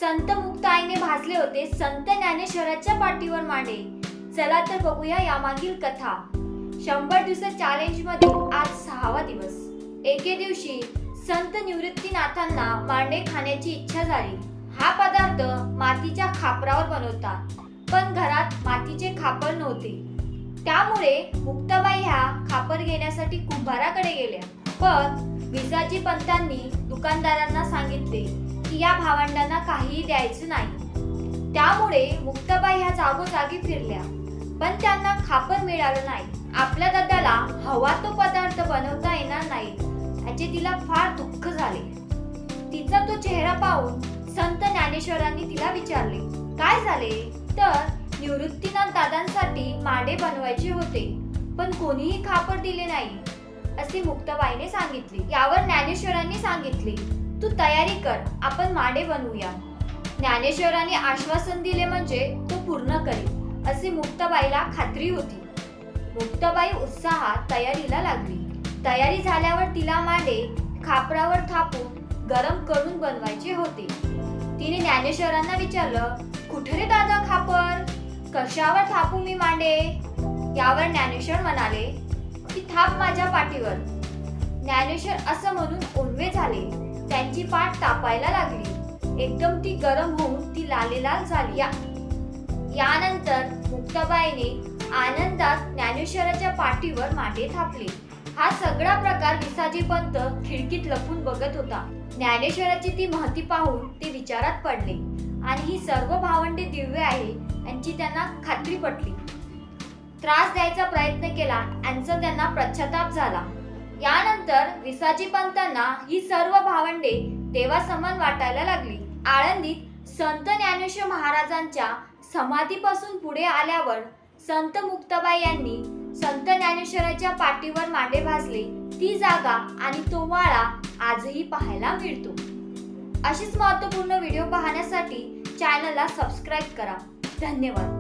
संत मुक्ताईने भाजले होते संत ज्ञानेश्वराच्या पाठीवर मांडे. चला तर बघूया यामागील कथा. 100 दिवस चॅलेंज मध्ये आज 6वा दिवस. एके दिवशी संत निवृत्तीनाथांना मांडे खाण्याची इच्छा झाली. हा पदार्थ मातीच्या खापरावर बनवतात, पण घरात मातीचे खापर नव्हते. त्यामुळे मुक्ताबाई ह्या खापर घेण्यासाठी कुंभाराकडे गेल्या. पण विसाजी पंतांनी दुकानदारांना सांगितले की या भावंडांना काहीही द्यायचं नाही. त्यामुळे मुक्ताबाई ह्या जागोजागी फिरल्या, पण त्यांना खापर मिळालं नाही. आपल्या दादाला हवा तो पदार्थ बनवता येणार नाही याचे तिला फार दुःख झाले. तिचा तो चेहरा पाहून संत ज्ञानेश्वरांनी तिला विचारले, काय झाले? तर निवृत्तीनाथ दादांसाठी मांडे बनवायचे होते, पण कोणीही खापर दिले नाही असे मुक्ताबाईने सांगितले. यावर ज्ञानेश्वरांनी सांगितले, तू तयारी कर, आपण मांडे बनवूया. ज्ञानेश्वरांनी आश्वासन दिले म्हणजे तो पूर्ण करेल असे मुक्ताबाईला खात्री होती. मुक्ताबाई उत्साहात तयारीला लागली. तयारी झाल्यावर तिला मांडे खापरावर थापून गरम करून बनवायचे होते. तिने ज्ञानेश्वरांना विचारलं, कुठे रे दादा खापर? कशावर थापू मी मांडे? यावर ज्ञानेश्वर म्हणाले की थाप माझ्या पाठीवर. ज्ञानेश्वर असं म्हणून ओंडवे झाले. त्यांची पाठ तापायला लागली. एकदम ती गरम होऊन ती लालेलाल झाली. यानंतर मुक्ताबाईने आनंदात ज्ञानेश्वराच्या पाठीवर मांडे थापले. हा सगळा प्रकार विसाजी पंत खिडकीत लपून बघत होता. ज्ञानेश्वराची ती महती पाहून ते विचारात पडले आणि ही सर्व भावंडे दिव्य आहे यांची त्यांना खात्री पटली. त्रास द्यायचा प्रयत्न केला यांचा त्यांना पश्चाताप झाला. यानंतर विसाजी पंतांना ही सर्व भावंडे देवासमान वाटायला लागली. आळंदीत संत ज्ञानेश्वर महाराजांच्या समाधीपासून पुढे आल्यावर संत मुक्ताबाई यांनी संत ज्ञानेश्वराच्या पाठीवर मांडे भाजले. ती जागा आणि तो वाळा आजही पाहायला मिळतो. अशीच महत्त्वपूर्ण व्हिडिओ पाहण्यासाठी चॅनलला सबस्क्राईब करा. धन्यवाद.